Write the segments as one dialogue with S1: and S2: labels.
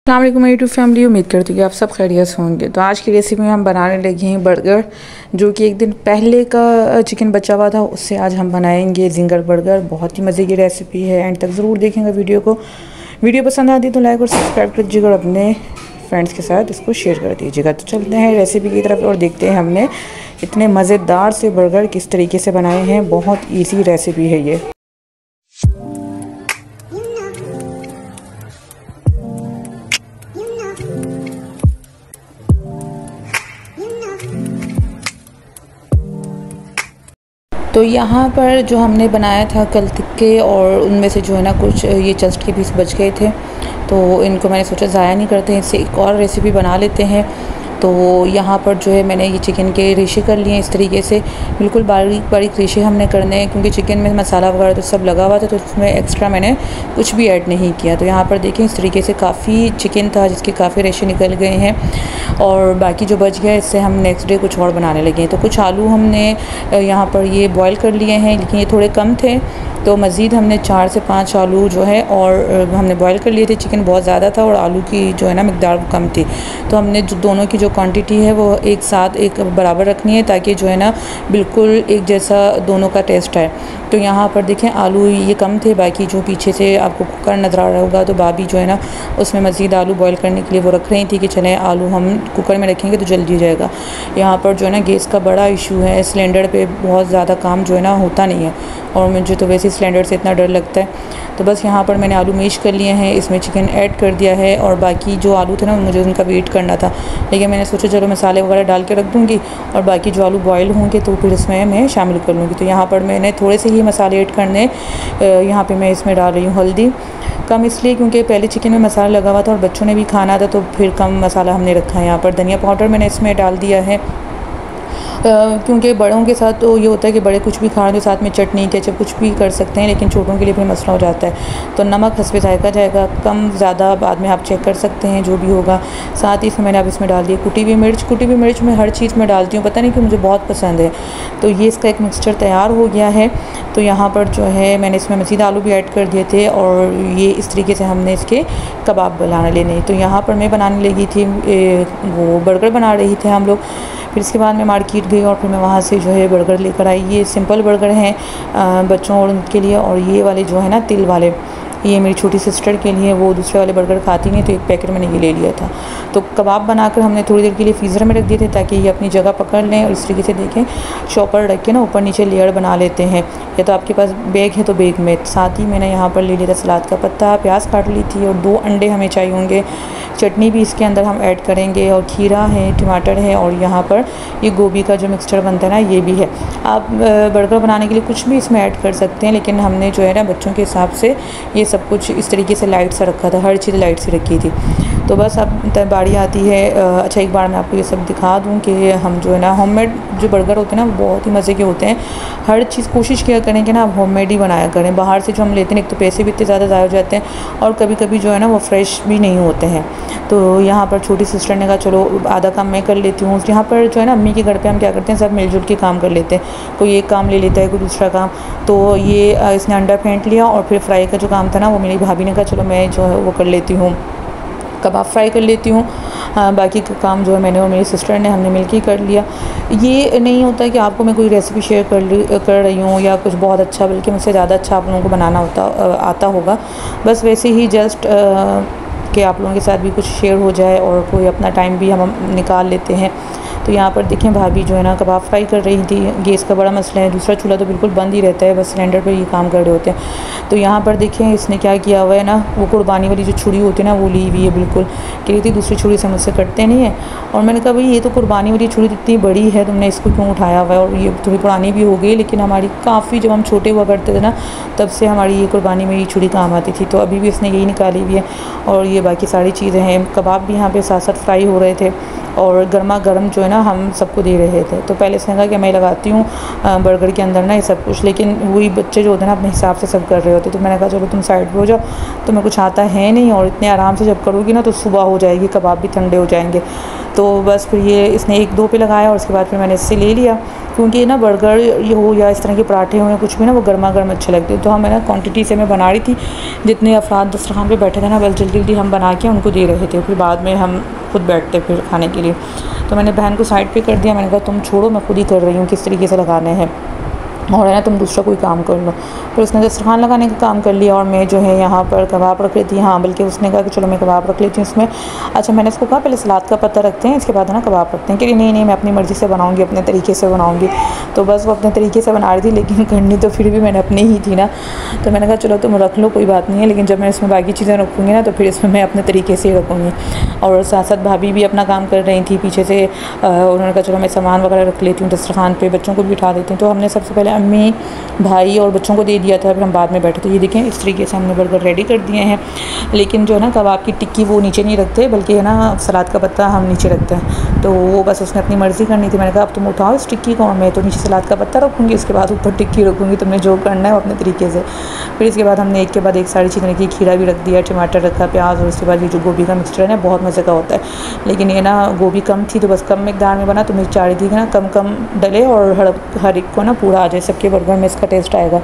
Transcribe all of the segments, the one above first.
S1: अस्सलाम वालेकुम मेरी यूट्यूब फैमिली। उम्मीद करती हूँ कि आप सब खैरियत से होंगे। तो आज की रेसिपी में हम बनाने लगे हैं बर्गर, जो कि एक दिन पहले का चिकन बचा हुआ था, उससे आज हम बनाएंगे जिंगर बर्गर। बहुत ही मज़े की रेसिपी है, एंड तक ज़रूर देखेंगे वीडियो को। वीडियो पसंद आती है तो लाइक और सब्सक्राइब कर दीजिएगा और अपने फ्रेंड्स के साथ इसको शेयर कर दीजिएगा। तो चलते हैं रेसिपी की तरफ और देखते हैं हमने इतने मज़ेदार से बर्गर किस तरीके से बनाए हैं। बहुत ईजी रेसिपी है ये। तो यहाँ पर जो हमने बनाया था कल टिक्के, और उनमें से जो है ना कुछ ये चस्ट के पीस बच गए थे, तो इनको मैंने सोचा ज़ाया नहीं करते हैं, इससे एक और रेसिपी बना लेते हैं। तो यहाँ पर जो है मैंने ये चिकन के रेशे कर लिए इस तरीके से, बिल्कुल बारीक बारीक रेशे हमने करने हैं, क्योंकि चिकन में मसाला वगैरह तो सब लगा हुआ था, तो उसमें एक्स्ट्रा मैंने कुछ भी ऐड नहीं किया। तो यहाँ पर देखें इस तरीके से काफ़ी चिकन था जिसके काफ़ी रेशे निकल गए हैं, और बाकी जो बच गया इससे हम नेक्स्ट डे कुछ और बनाने लगे हैं। तो कुछ आलू हमने यहाँ पर ये बॉयल कर लिए हैं, लेकिन ये थोड़े कम थे, तो मज़ीद हमने 4 से 5 आलू जो है और हमने बॉयल कर लिए थे। चिकन बहुत ज़्यादा था और आलू की जो है ना मिकदार कम थी, तो हमने जो दोनों की जो क्वांटिटी है वो एक साथ एक बराबर रखनी है, ताकि जो है ना बिल्कुल एक जैसा दोनों का टेस्ट आए। तो यहाँ पर देखें आलू ये कम थे, बाकी जो पीछे से आपको कुकर नज़र आ रहा होगा, तो भाभी जो है ना उसमें मज़ीद आलू बॉयल करने के लिए वो रख रही थी कि चलें आलू हम कुकर में रखेंगे तो जल्दी हो जाएगा। यहाँ पर जो है ना गैस का बड़ा इशू है, सिलेंडर पे बहुत ज़्यादा काम जो है ना होता नहीं है, और मुझे तो वैसे सिलेंडर से इतना डर लगता है। तो बस यहाँ पर मैंने आलू मैश कर लिए हैं, इसमें चिकन ऐड कर दिया है, और बाकी जो आलू थे ना मुझे उनका वेट करना था, लेकिन मैंने सोचा चलो मसाले वगैरह डाल के रख दूँगी और बाकी जो आलू बॉयल होंगे तो फिर इसमें मैं शामिल कर लूँगी। तो यहाँ पर मैंने थोड़े से ही मसाले ऐड करने, यहाँ पर मैं इसमें डाल रही हूँ हल्दी कम, इसलिए क्योंकि पहले चिकन में मसाला लगा हुआ था और बच्चों ने भी खाना था, तो फिर कम मसाला हमने रखा है। यहाँ पर धनिया पाउडर मैंने इसमें डाल दिया है, क्योंकि बड़ों के साथ तो ये होता है कि बड़े कुछ भी खाने, साथ में चटनी केचप कुछ भी कर सकते हैं, लेकिन छोटों के लिए भी मसला हो जाता है। तो नमक हस्बे जायका जाएगा, कम ज़्यादा बाद में आप चेक कर सकते हैं जो भी होगा। साथ ही मैंने अब इसमें डाल दी कुटी हुई मिर्च मैं हर चीज़ में डालती हूँ, पता नहीं कि मुझे बहुत पसंद है। तो ये इसका एक मिक्सचर तैयार हो गया है। तो यहाँ पर जो है मैंने इसमें मज़ीद आलू भी ऐड कर दिए थे, और ये इस तरीके से हमने इसके कबाब बनाने लेने। तो यहाँ पर मैं बनाने लगी थी वो बर्गर बना रही थे हम लोग। फिर इसके बाद मैं मार्केट गई और फिर मैं वहाँ से जो है बर्गर लेकर आई। ये सिंपल बर्गर हैं बच्चों और उनके लिए, और ये वाले जो है ना तिल वाले, ये मेरी छोटी सिस्टर के लिए। वो दूसरे वाले बर्गर खाती नहीं, तो एक पैकेट मैंने ये ले लिया था। तो कबाब बनाकर हमने थोड़ी देर के लिए फ्रीज़र में रख दिए थे, ताकि ये अपनी जगह पकड़ लें। और इस तरीके से देखें शॉपर रख के ना ऊपर नीचे लेयर बना लेते हैं, या तो आपके पास बैग है तो बैग में। साथ ही मैंने यहाँ पर ले लिया था सलाद का पत्ता, प्याज काट ली थी, और 2 अंडे हमें चाहिए होंगे। चटनी भी इसके अंदर हम ऐड करेंगे, और खीरा है, टमाटर है, और यहाँ पर ये गोभी का जो मिक्सचर बनता है ना ये भी है। आप बर्गर बनाने के लिए कुछ भी इसमें ऐड कर सकते हैं, लेकिन हमने जो है ना बच्चों के हिसाब से ये सब कुछ इस तरीके से लाइट सा रखा था, हर चीज़ लाइट से रखी थी। तो बस अब बारी आती है अच्छा एक बार मैं आपको ये सब दिखा दूं कि हम जो है ना होममेड जो बर्गर होते हैं ना बहुत ही मज़े के होते हैं। हर चीज़ कोशिश किया करें कि ना आप होममेड ही बनाया करें। बाहर से जो हम लेते हैं एक तो पैसे भी इतने ज़्यादा ज़ाया हो जाते हैं, और कभी कभी जो है ना वो फ्रेश भी नहीं होते हैं। तो यहाँ पर छोटी सिस्टर ने कहा चलो आधा काम मैं कर लेती हूँ। यहाँ पर जो है ना अम्मी के घर पे हम क्या करते हैं, सब मिलजुल के काम कर लेते हैं, कोई एक काम ले लेता है कोई दूसरा काम। तो ये इसने अंडा फेंट लिया, और फिर फ्राई का जो काम था ना वो मेरी भाभी ने कहा चलो मैं जो है वो कर लेती हूँ, कबाब फ्राई कर लेती हूँ। बाकी का काम जो है मैंने और मेरी सिस्टर ने हमने मिलकर कर लिया। ये नहीं होता कि आपको मैं कोई रेसिपी शेयर कर रही हूँ या कुछ बहुत अच्छा, बल्कि मुझसे ज़्यादा अच्छा आप लोगों को बनाना आता होगा। बस वैसे ही जस्ट कि आप लोगों के साथ भी कुछ शेयर हो जाए, और कोई अपना टाइम भी हम निकाल लेते हैं। तो यहाँ पर देखें भाभी जो है ना कबाब फ्राई कर रही थी। गैस का बड़ा मसला है, दूसरा चूल्हा तो बिल्कुल बंद ही रहता है, बस सिलेंडर पर ये काम कर रहे होते हैं। तो यहाँ पर देखें इसने क्या किया हुआ है ना, वो कुर्बानी वाली जो छुरी होती है ना वो ली हुई है, बिल्कुल कह रही थी दूसरी छुरी से मुझसे कटते नहीं है। और मैंने कहा भाई ये तो कुर्बानी वाली छुरी इतनी बड़ी है, तुमने इसको क्यों उठाया हुआ है। और ये थोड़ी पुरानी भी हो गई, लेकिन हमारी काफ़ी जब हम छोटे हुआ करते थे ना तब से हमारी ये कुर्बानी में ये छुरी काम आती थी, तो अभी भी इसने यही निकाली हुई है। और ये बाकी सारी चीज़ें हैं, कबाब भी यहाँ पर साथ साथ फ्राई हो रहे थे, और गर्मा गर्म जो है ना हम सबको दे रहे थे। तो पहले इसने कहा कि मैं लगाती हूँ बर्गर के अंदर ना ये सब कुछ, लेकिन वही बच्चे जो होते हैं ना अपने हिसाब से सब कर रहे होते। तो मैंने कहा चलो तुम साइड पे हो जाओ, तुम्हें कुछ आता है नहीं और इतने आराम से जब करोगी ना तो सुबह हो जाएगी, कबाब भी ठंडे हो जाएंगे। तो बस फिर ये इसने 1-2 पे लगाया और उसके बाद फिर मैंने इससे ले लिया, क्योंकि ना बर्गर ये हो या इस तरह के पराठे हो या कुछ भी ना वो गर्मा गर्म अच्छे लगते हैं। तो हम ना क्वांटिटी से मैं बना रही थी, जितने अफराद दस्तरखान पे बैठे थे ना बस जल्दी जल्दी हम बना के उनको दे रहे थे, फिर बाद में हम खुद बैठते फिर खाने के लिए। तो मैंने बहन को साइड पे कर दिया, मैंने कहा तुम छोड़ो मैं खुद ही कर रही हूँ किस तरीके से लगाने हैं, और है ना तुम दूसरा कोई काम कर लो। फिर उसने दस्तरखान लगाने का काम कर लिया और मैं जो है यहाँ पर कबाब रख रही थी। हाँ बल्कि उसने कहा कि चलो मैं कबाब रख लेती हूँ इसमें। अच्छा मैंने उसको कहा पहले सलाद का पत्ता रखते हैं, इसके बाद है ना कबाब रखते हैं। कि नहीं मैं अपनी मर्ज़ी से बनाऊँगी, अपने तरीके से बनाऊँगी। तो बस वो अपने तरीके से बना रही थी, लेकिन करनी तो फिर भी मैंने अपनी ही थी ना। तो मैंने कहा चलो तुम रख लो कोई बात नहीं है, लेकिन जब मैं इसमें बाकी चीज़ें रखूँगी ना तो फिर इसमें मैं अपने तरीके से ही रखूँगी। और साथ साथ भाभी भी अपना काम कर रही थी पीछे से। उन्होंने कहा चलो मैं सामान वगैरह रख लेती हूँ दस्तरखान पे, बच्चों को भी उठा देती हूँ। तो हमने सबसे पहले अम्मी भाई और बच्चों को दे दिया था, फिर हम बाद में बैठे। तो ये देखें इस तरीके से हमने बर्गर रेडी कर दिए हैं। लेकिन जो है ना कबाब की टिक्की वो नीचे नहीं रखते, बल्कि है ना सलाद का पत्ता हम नीचे रखते हैं। तो वो बस उसने अपनी मर्ज़ी करनी थी। मैंने कहा अब तुम उठाओ इस टिक्की को, मैं तो नीचे सलाद का पत्ता रखूँगी, उसके बाद ऊपर टिक्की रखूँगी, तुमने जो करना है वो अपने तरीके से। फिर इसके बाद हमने एक के बाद एक सारी चीज़ें रखी, खीरा भी रख दिया, टमाटर रखा, प्याज, और उसके बाद ये जो गोभी का मिक्सचर है ना बहुत मज़े का होता है। लेकिन ये ना गोभी कम थी तो बस कम मिकदार में बना, तो मैं चाह रही थी कि ना कम कम डले और हर एक को ना पूरा आ जाए, सबके बर्गर में इसका टेस्ट आएगा।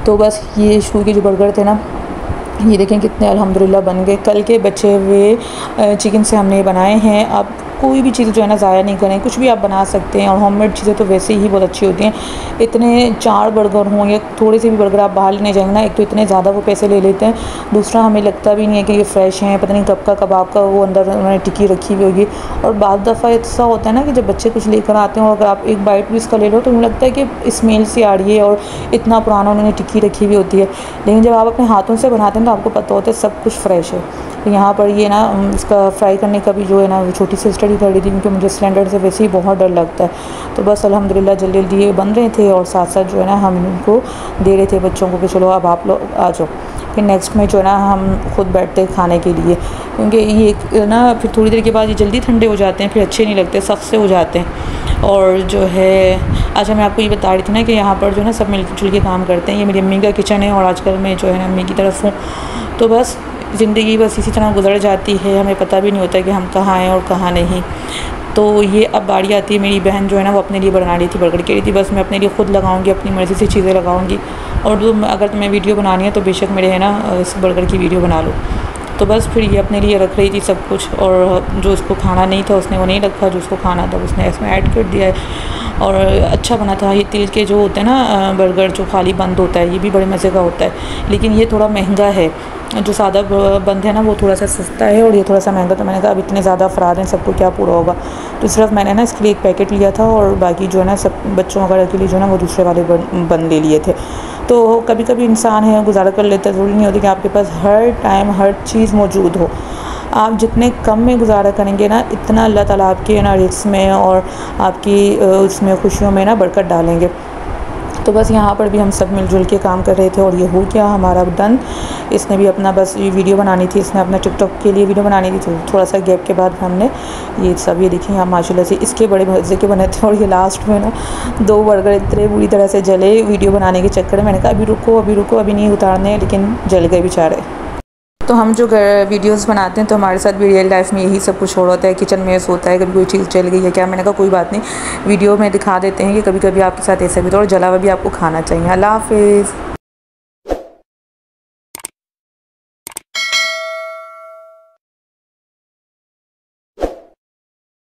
S1: तो बस ये शुरू के जो बर्गर थे ना ये देखें कितने अल्हम्दुलिल्लाह बन गए। कल के बचे हुए चिकन से हमने ये बनाए हैं। अब कोई भी चीज़ जो है ना ज़ाया नहीं करें, कुछ भी आप बना सकते हैं, और होममेड चीज़ें तो वैसे ही बहुत अच्छी होती हैं। इतने 4 बर्गर हों या थोड़े से भी बर्गर आप बाहर लेने जाएंगे ना, एक तो इतने ज़्यादा वो पैसे ले लेते हैं, दूसरा हमें लगता भी नहीं है कि ये फ़्रेश हैं, पता नहीं कब का कबाब का वो अंदर उन्होंने टिक्की रखी हुई होगी। और बाद दफ़ा ऐसा होता है ना कि जब बच्चे कुछ लेकर आते हैं और अगर आप एक बाइट भी इसका ले लो तो मुझे लगता है कि स्मेल से आ रही है और इतना पुराना उन्होंने टिक्की रखी हुई होती है। लेकिन जब आप अपने हाथों से बनाते हैं तो आपको पता होता है सब कुछ फ़्रेश है। तो यहाँ पर ये ना इसका फ्राई करने का भी जो है ना वो छोटी सी स्टडी कर रही थी, क्योंकि मुझे सिलेंडर से वैसे ही बहुत डर लगता है। तो बस अल्हम्दुलिल्लाह जल्दी जल्दी ये बन रहे थे और साथ साथ जो है ना हम इनको दे रहे थे बच्चों को कि चलो अब आप लोग आ जाओ। फिर नेक्स्ट में जो है ना हम खुद बैठते खाने के लिए, क्योंकि ये ना फिर थोड़ी देर के बाद ये जल्दी ठंडे हो जाते हैं, फिर अच्छे नहीं लगते, सख्त से हो जाते हैं। और जो है अच्छा मैं आपको ये बता रही थी ना कि यहाँ पर जो है ना सब मिलजुल के काम करते हैं। ये मेरी अम्मी का किचन है और आजकल मैं जो है ना अम्मी की तरफ हूँ। तो बस ज़िंदगी बस इसी तरह गुजर जाती है, हमें पता भी नहीं होता कि हम कहाँ हैं और कहाँ नहीं। तो ये अब बारी आती है, मेरी बहन जो है ना वो अपने लिए बना रही थी बर्गर, कह रही थी बस मैं अपने लिए ख़ुद लगाऊंगी, अपनी मर्ज़ी से चीज़ें लगाऊंगी, और अगर तुम्हें वीडियो बनानी है तो बेशक मेरे है ना इस बर्गर की वीडियो बना लो। तो बस फिर ये अपने लिए रख रही थी सब कुछ, और जो उसको खाना नहीं था उसने वो नहीं रखा, जो उसको खाना था उसने इसमें ऐड कर दिया है। और अच्छा बना था। ये तिल के जो होते हैं ना बर्गर जो खाली बंद होता है, ये भी बड़े मज़े का होता है, लेकिन ये थोड़ा महंगा है। जो सादा बंद है ना वो थोड़ा सा सस्ता है और ये थोड़ा सा महंगा। तो मैंने कहा अब इतने ज़्यादा अफराद हैं सबको क्या पूरा होगा, तो सिर्फ मैंने ना इसके लिए एक पैकेट लिया था और बाकी जो है ना सब बच्चों वगैरह के लिए जो है ना वो दूसरे वाले बन ले लिए थे। तो कभी कभी इंसान है गुजारा कर लेता है, ज़रूरी नहीं होती कि आपके पास हर टाइम हर चीज़ मौजूद हो। आप जितने कम में गुजारा करेंगे ना इतना अल्लाह ताला आपके ना रिज़्क़ में और आपकी उसमें खुशियों में ना बरकत डालेंगे। तो बस यहाँ पर भी हम सब मिलजुल के काम कर रहे थे और ये हो गया हमारा डन। इसने भी अपना बस ये वीडियो बनानी थी, इसने अपना टिकटॉक के लिए वीडियो बनानी थी, तो थोड़ा सा गैप के बाद हमने ये सब ये देखें यहाँ माशाल्लाह से इसके बड़े मज़े के बने थे। और ये लास्ट में ना 2 बर्गर इतने बुरी तरह से जले वीडियो बनाने के चक्कर में। मैंने कहा अभी रुको अभी नहीं उतारने, लेकिन जल गए बेचारे। तो हम जो वीडियोस बनाते हैं तो हमारे साथ भी रियल लाइफ में यही सब कुछ हो रहा है, किचन में ऐसा होता है, कभी कोई चीज़ जल गई है क्या। मैंने कहा कोई बात नहीं, वीडियो में दिखा देते हैं कि कभी कभी आपके साथ ऐसा भी तो, और जला हुआ भी आपको खाना चाहिए। अल्लाह हाफ़िज़।